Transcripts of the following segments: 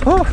Oh.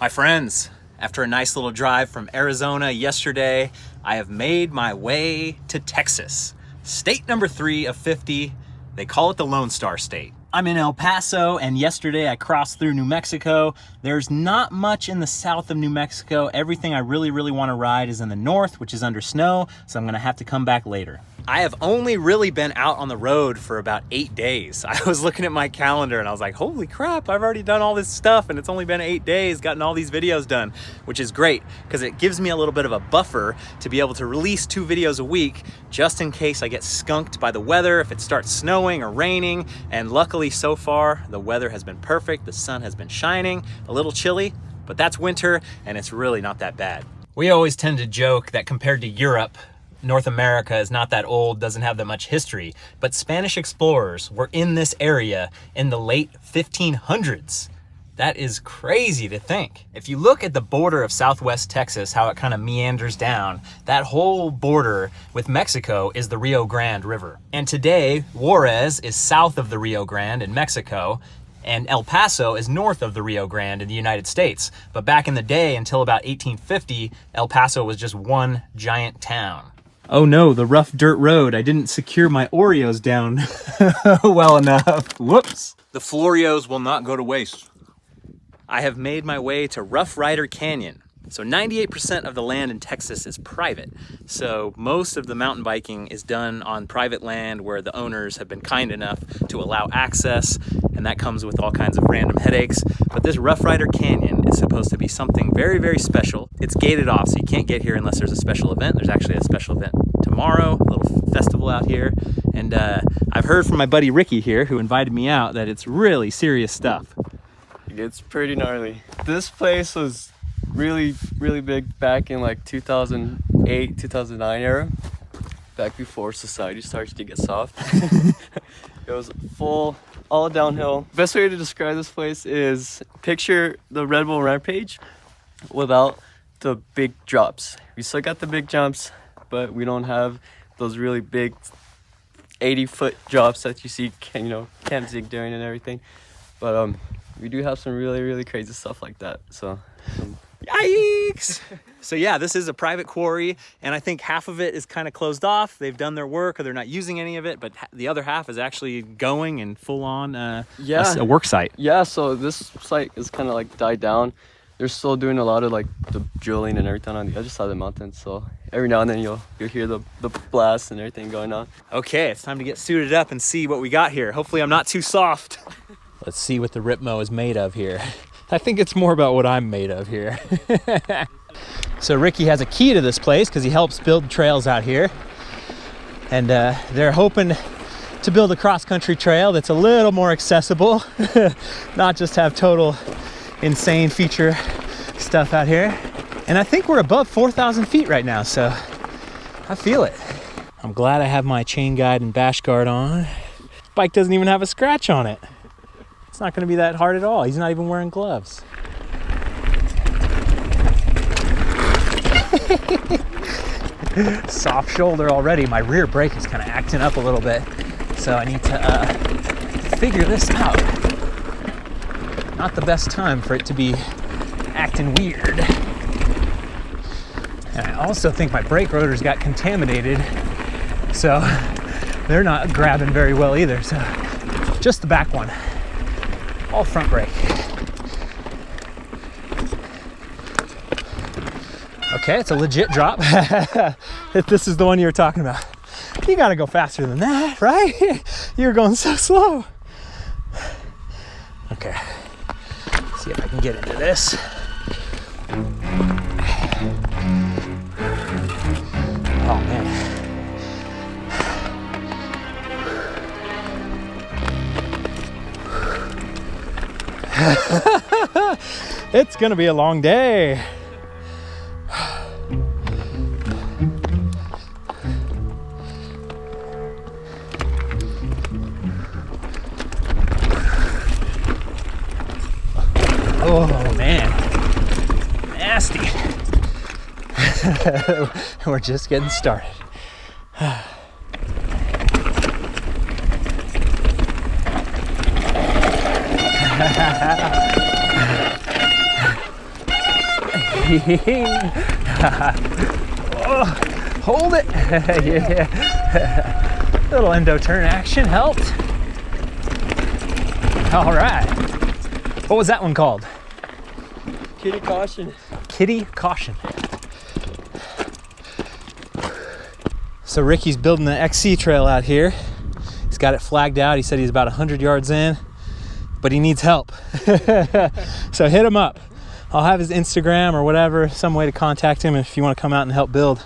My friends, after a nice little drive from Arizona yesterday, I have made my way to Texas. State number 3 of 50. They call it the Lone Star State. I'm in El Paso, and yesterday I crossed through New Mexico. There's not much in the south of New Mexico. Everything I really want to ride is in the north, which is under snow, so I'm gonna have to come back later. I have only really been out on the road for about 8 days. I was looking at my calendar and I was like, holy crap, I've already done all this stuff and it's only been 8 days, gotten all these videos done, which is great because it gives me a little bit of a buffer to be able to release 2 videos a week just in case I get skunked by the weather, if it starts snowing or raining. And luckily so far, the weather has been perfect. The sun has been shining, a little chilly, but that's winter and it's really not that bad. We always tend to joke that compared to Europe, North America is not that old, doesn't have that much history, but Spanish explorers were in this area in the late 1500s. That is crazy to think. If you look at the border of Southwest Texas, how it kind of meanders down, that whole border with Mexico is the Rio Grande River. And today, Juarez is south of the Rio Grande in Mexico, and El Paso is north of the Rio Grande in the United States. But back in the day, until about 1850, El Paso was just one giant town. Oh no, the rough dirt road. I didn't secure my Oreos down well enough. Whoops. The Florios will not go to waste. I have made my way to Roughrider Canyon. So 98% of the land in Texas is private. So most of the mountain biking is done on private land where the owners have been kind enough to allow access, and that comes with all kinds of random headaches. But this Roughrider Canyon is supposed to be something very special. It's gated off, so you can't get here unless there's a special event. There's actually a special event tomorrow, a little festival out here. And I've heard from my buddy Ricky here, who invited me out, that it's really serious stuff. It's pretty gnarly. This place was really big back in like 2008, 2009 era, back before society started to get soft. It was full, all downhill. Best way to describe this place is picture the Red Bull Rampage without the big drops. We still got the big jumps, but we don't have those really big 80-foot drops that you see, Camp Zig doing and everything. But we do have some really crazy stuff like that. So. Yikes! So yeah, this is a private quarry, and I think half of it is kind of closed off. They've done their work, or they're not using any of it, but the other half is actually going and full on a work site. Yeah, so this site is kind of like died down. They're still doing a lot of like the drilling and everything on the other side of the mountain. So every now and then you'll hear the blast and everything going on. Okay, it's time to get suited up and see what we got here. Hopefully I'm not too soft. Let's see what the Ripmo is made of here. I think it's more about what I'm made of here. So Ricky has a key to this place because he helps build trails out here. And they're hoping to build a cross-country trail that's a little more accessible, not just have total insane feature stuff out here. And I think we're above 4,000 feet right now, so I feel it. I'm glad I have my chain guide and bash guard on. Bike doesn't even have a scratch on it. It's not going to be that hard at all. He's not even wearing gloves. Soft shoulder already. My rear brake is kind of acting up a little bit, so I need to figure this out. Not the best time for it to be acting weird. And I also think my brake rotors got contaminated, so they're not grabbing very well either. So just the back one. All front brake. Okay, it's a legit drop. If this is the one you were talking about. You gotta go faster than that, right? You're going so slow. Okay, let's see if I can get into this. Oh man. It's gonna be a long day. Oh man, nasty. We're just getting started. Oh, hold it. Yeah. Little endo turn action helped. All right. What was that one called? Kitty caution. Kitty caution. So Ricky's building the XC trail out here. He's got it flagged out. He said he's about 100 yards in, but he needs help. So hit him up. I'll have his Instagram or whatever, some way to contact him if you want to come out and help build.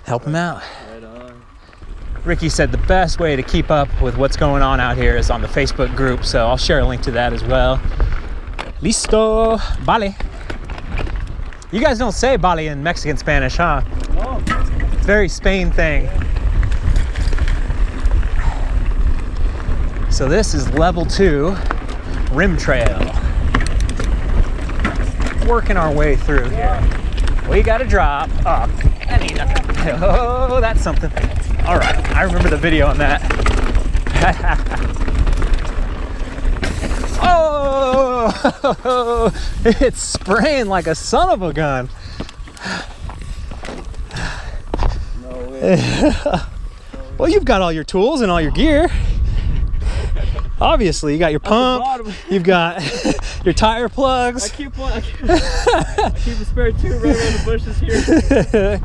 Help him out. Right on. Ricky said the best way to keep up with what's going on out here is on the Facebook group, so I'll share a link to that as well. Listo. Vale. You guys don't say vale in Mexican Spanish, huh? No. It's a very Spain thing. So this is level 2 rim trail. Working our way through here. We gotta drop up. I need nothing. Oh, that's something. All right, I remember the video on that. Oh, it's spraying like a son of a gun. No way. Well, you've got all your tools and all your gear. Obviously, you got your pump, you've got your tire plugs. I keep a spare two right around the bushes here.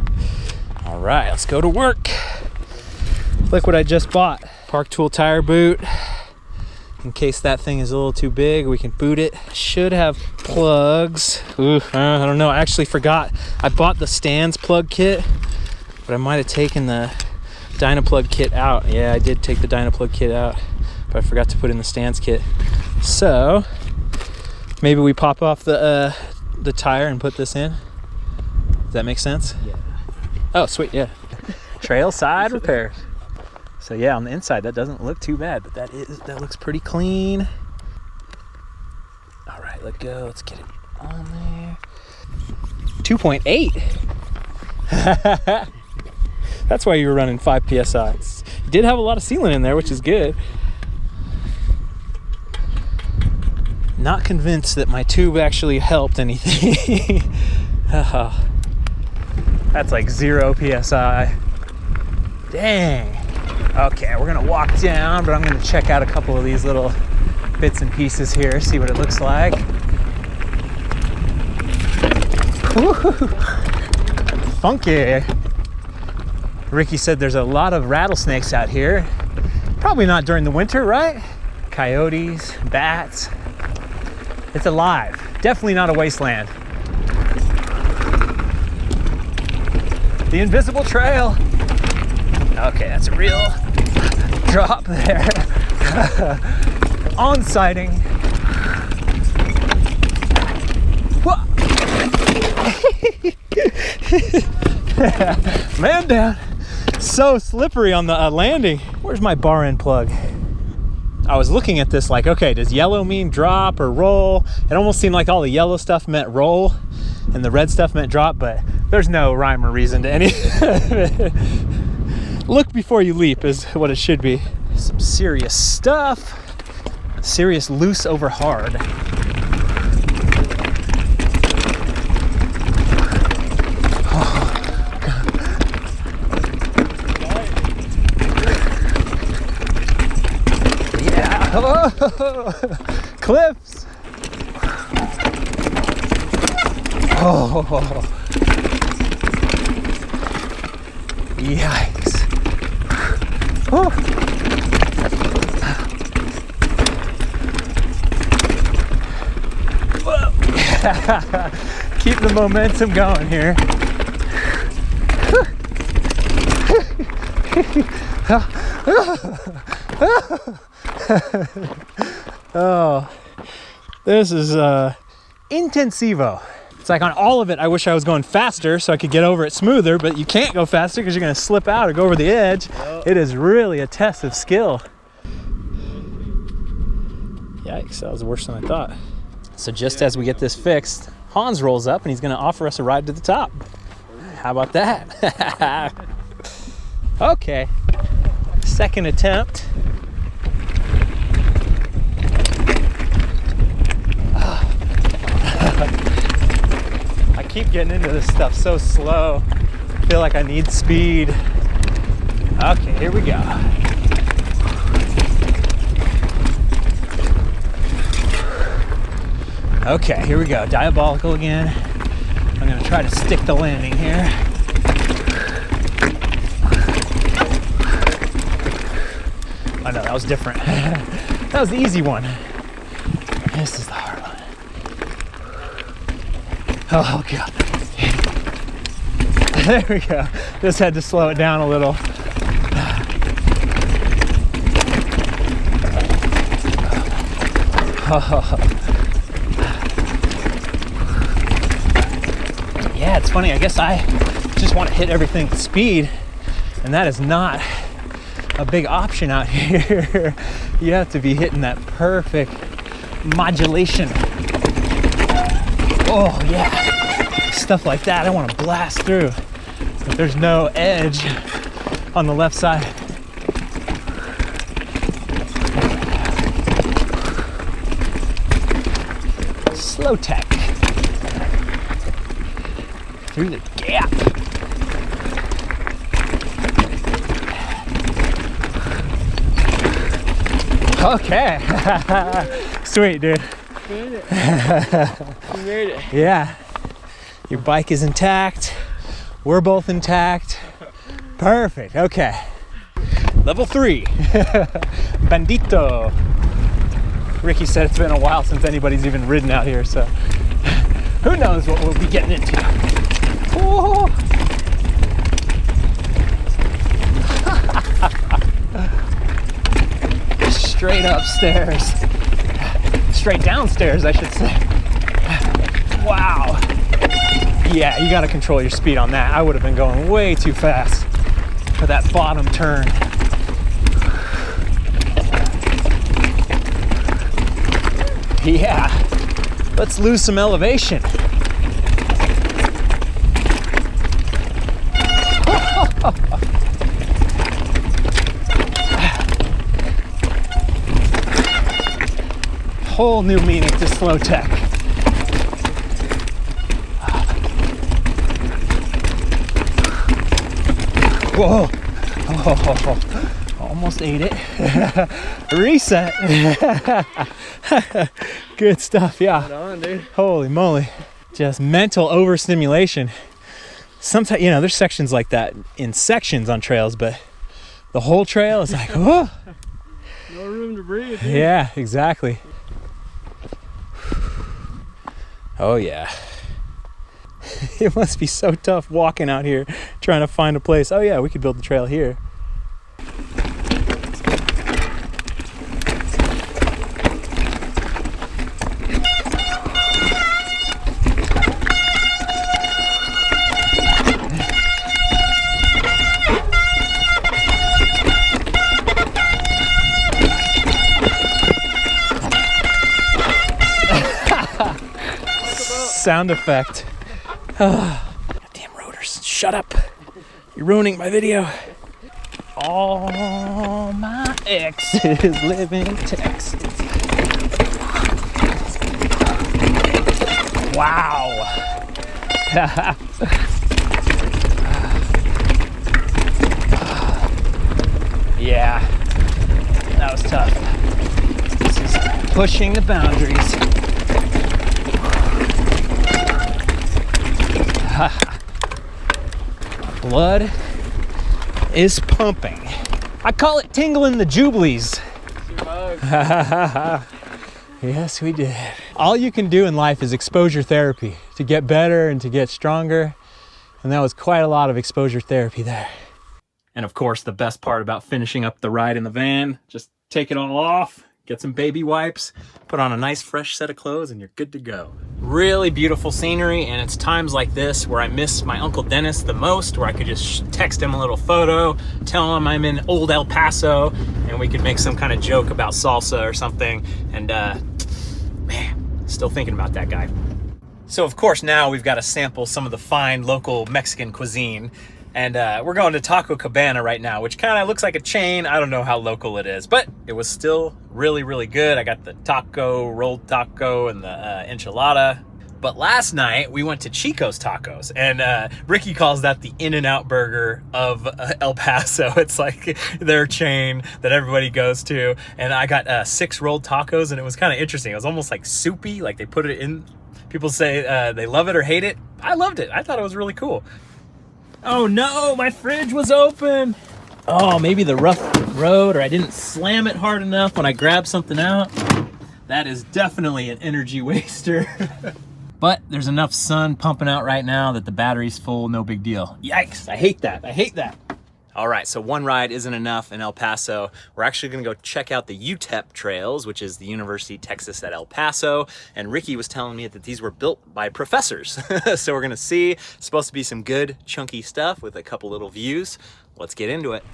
All right, let's go to work. Look what I just bought. Park tool tire boot. In case that thing is a little too big, we can boot it. Should have plugs. Ooh, I don't know, I actually forgot. I bought the stands plug kit, but I might have taken the Dynaplug kit out. Yeah, I did take the Dynaplug kit out, but I forgot to put in the stands kit. So maybe we pop off the tire and put this in. Does that make sense? Yeah. Oh, sweet, yeah. Trail side repairs. So yeah, on the inside that doesn't look too bad, but that looks pretty clean. All right, let go. Let's get it on there. 2.8. That's why you were running 5 psi. You did have a lot of sealant in there, which is good. Not convinced that my tube actually helped anything. That's like 0 psi. Dang. Okay, we're gonna walk down, but I'm gonna check out a couple of these little bits and pieces here, see what it looks like. Woo-hoo. Funky. Ricky said there's a lot of rattlesnakes out here. Probably not during the winter, right? Coyotes, bats. It's alive. Definitely not a wasteland. The invisible trail. Okay, that's a real drop there. On sighting. Man down. So slippery on the landing. Where's my bar end plug? I was looking at this like, okay, does yellow mean drop or roll? It almost seemed like all the yellow stuff meant roll and the red stuff meant drop, but there's no rhyme or reason to any of it. Look before you leap is what it should be. Some serious stuff. Serious loose over hard. Yeah. Oh, cliffs. Oh. Yikes. Oh. Keep the momentum going here. Oh, this is intensivo. It's like on all of it, I wish I was going faster so I could get over it smoother, but you can't go faster because you're gonna slip out or go over the edge. Yep. It is really a test of skill. Yikes, that was worse than I thought. So just as we get this fixed, Hans rolls up and he's gonna offer us a ride to the top. How about that? Okay, second attempt. keep getting into this stuff so slow. I feel like I need speed. Okay, here we go. Okay, here we go. Diabolical again. I'm gonna try to stick the landing here. Oh no, that was different. That was the easy one. This is the hard one. Oh God. There we go. Just had to slow it down a little. Yeah, it's funny. I guess I just want to hit everything with speed, and that is not a big option out here. You have to be hitting that perfect modulation. Oh yeah, stuff like that I want to blast through, but there's no edge on the left side. Slow tech through the gap. Okay. Sweet, dude. You made it. You made it. Yeah. Your bike is intact. We're both intact. Perfect. Okay. Level 3. Bandito. Ricky said it's been a while since anybody's even ridden out here, so who knows what we'll be getting into. Oh. Straight upstairs. Straight downstairs, I should say. Wow. Yeah, you gotta control your speed on that. I would have been going way too fast for that bottom turn. Yeah, let's lose some elevation. Whole new meaning to slow tech. Whoa, oh, almost ate it. Reset. Good stuff, yeah. Right on, dude. Holy moly. Just mental overstimulation. Sometimes, you know, there's sections like that in sections on trails, but the whole trail is like, whoa. No room to breathe, dude. Yeah, exactly. Oh yeah. It must be so tough walking out here trying to find a place. Oh yeah, we could build the trail here. Sound effect. Damn rotors, shut up. You're ruining my video. All my exes live in Texas. Wow. Yeah, that was tough. This is pushing the boundaries. Blood is pumping. I call it tingling the jubilees. Yes, we did. All you can do in life is exposure therapy to get better and to get stronger. And that was quite a lot of exposure therapy there. And of course, the best part about finishing up the ride in the van, just take it all off, get some baby wipes, put on a nice fresh set of clothes, and you're good to go. Really beautiful scenery, and it's times like this where I miss my Uncle Dennis the most, where I could just text him a little photo, tell him I'm in old El Paso, and we could make some kind of joke about salsa or something. And man, still thinking about that guy. So of course now we've got to sample some of the fine local Mexican cuisine. And we're going to Taco Cabana right now, which kind of looks like a chain. I don't know how local it is, but it was still really, really good. I got the taco, rolled taco, and the enchilada. But last night we went to Chico's Tacos, and Ricky calls that the In-N-Out burger of El Paso. It's like their chain that everybody goes to. And I got 6 rolled tacos, and it was kind of interesting. It was almost like soupy, like they put it in. People say they love it or hate it. I loved it. I thought it was really cool. Oh no, my fridge was open. Oh, maybe the rough road, or I didn't slam it hard enough when I grabbed something out. That is definitely an energy waster. But there's enough sun pumping out right now that the battery's full, no big deal. Yikes, I hate that, I hate that. All right, so one ride isn't enough in El Paso. We're actually gonna go check out the UTEP trails, which is the University of Texas at El Paso. And Ricky was telling me that these were built by professors. So we're gonna see, it's supposed to be some good chunky stuff with a couple little views. Let's get into it.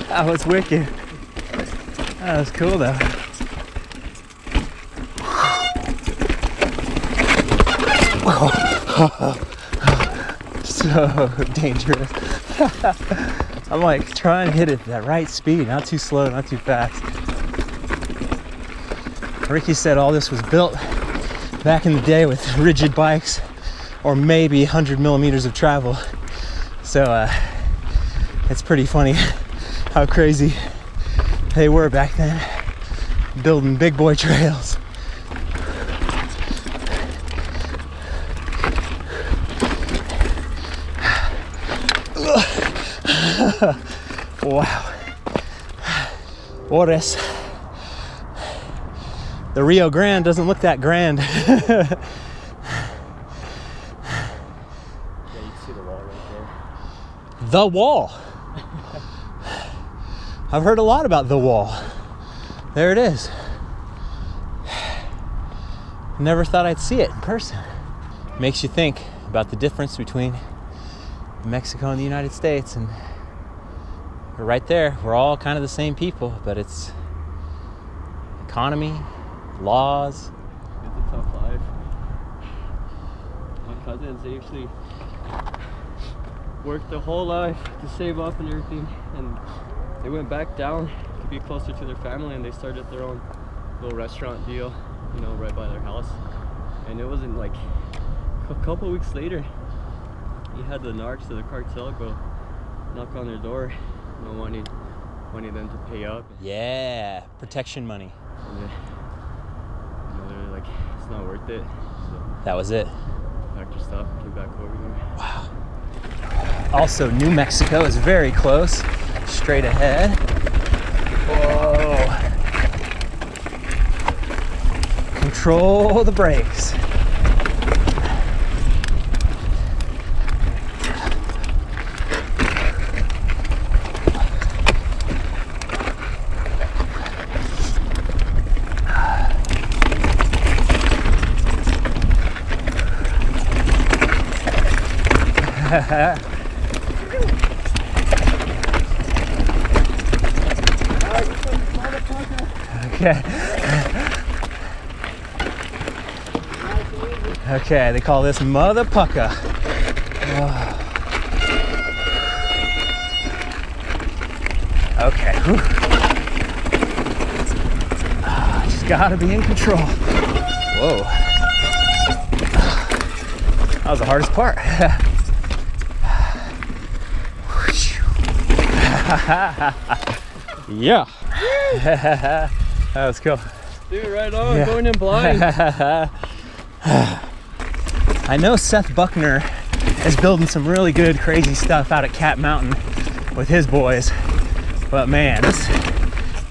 That was wicked. That was cool though. So dangerous. I'm like trying to hit it at that right speed, not too slow, not too fast. Ricky said all this was built back in the day with rigid bikes or maybe 100 millimeters of travel. So it's pretty funny how crazy they were back then, building big boy trails. Wow. Ores. The Rio Grande doesn't look that grand. Yeah, you can see the wall right there. The wall. I've heard a lot about the wall. There it is. Never thought I'd see it in person. Makes you think about the difference between Mexico and the United States, and we're right there. We're all kind of the same people, but it's economy, laws. It's a tough life. My cousins, they actually worked their whole life to save up and everything, and they went back down to be closer to their family, and they started their own little restaurant deal, you know, right by their house. And it wasn't like a couple weeks later, he had the narcs of the cartel go knock on their door, you know, wanting them to pay up. Yeah, protection money. And they, you know, they're like, it's not worth it. So That was it. packed your stuff, came back over here. Wow. Also, New Mexico is very close. Straight ahead. Whoa. Control the brakes. Okay. Okay, they call this mother pucka. Oh. Okay. Whew. Just gotta be in control. Whoa. That was the hardest part. Yeah. That was cool. Dude, right on, yeah. Going in blind. I know Seth Buckner is building some really good, crazy stuff out at Cat Mountain with his boys. But man,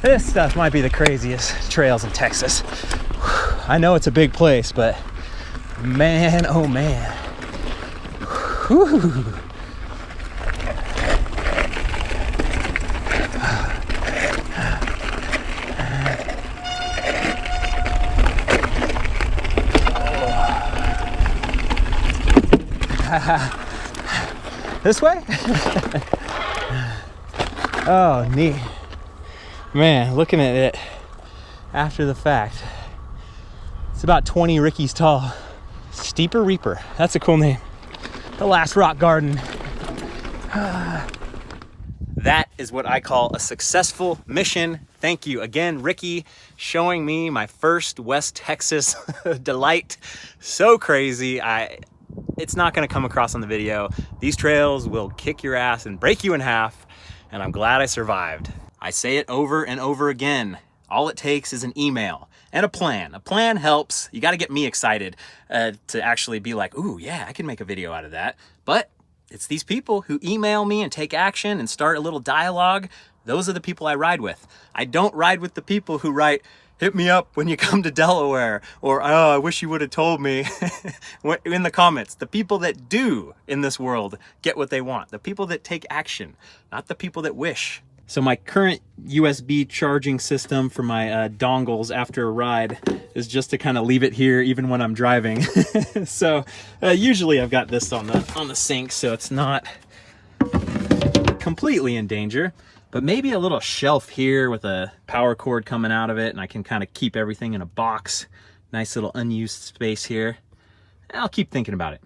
this stuff might be the craziest trails in Texas. I know it's a big place, but man, oh man. Whew. This way? Oh, neat. Man, looking at it after the fact, it's about 20 Rickies tall. Steeper Reaper. That's a cool name. The last rock garden. That is what I call a successful mission. Thank you again, Ricky, showing me my first West Texas delight. So crazy. It's not gonna come across on the video. These trails will kick your ass and break you in half, and I'm glad I survived. I say it over and over again. All it takes is an email and a plan. A plan helps. You gotta get me excited to actually be like, ooh, yeah, I can make a video out of that. But it's these people who email me and take action and start a little dialogue. Those are the people I ride with. I don't ride with the people who write, hit me up when you come to Delaware, or oh, I wish you would have told me in the comments. The people that do in this world get what they want. The people that take action, not the people that wish. So my current USB charging system for my dongles after a ride is just to kind of leave it here even when I'm driving. So usually I've got this on the sink, so it's not completely in danger. But maybe a little shelf here with a power cord coming out of it, and I can kind of keep everything in a box. Nice little unused space here. I'll keep thinking about it.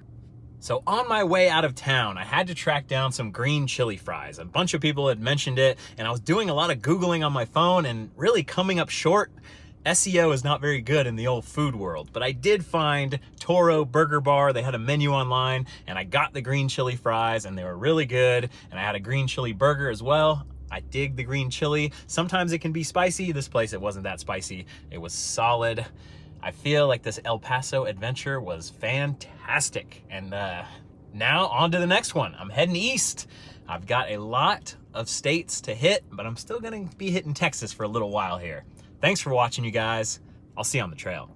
So on my way out of town, I had to track down some green chili fries. A bunch of people had mentioned it, and I was doing a lot of Googling on my phone and really coming up short. SEO is not very good in the old food world, but I did find Toro Burger Bar. They had a menu online, and I got the green chili fries, and they were really good. And I had a green chili burger as well. I dig the green chili. Sometimes it can be spicy. This place, it wasn't that spicy. It was solid. I feel like this El Paso adventure was fantastic. And now on to the next one. I'm heading east. I've got a lot of states to hit, but I'm still gonna be hitting Texas for a little while here. Thanks for watching, you guys. I'll see you on the trail.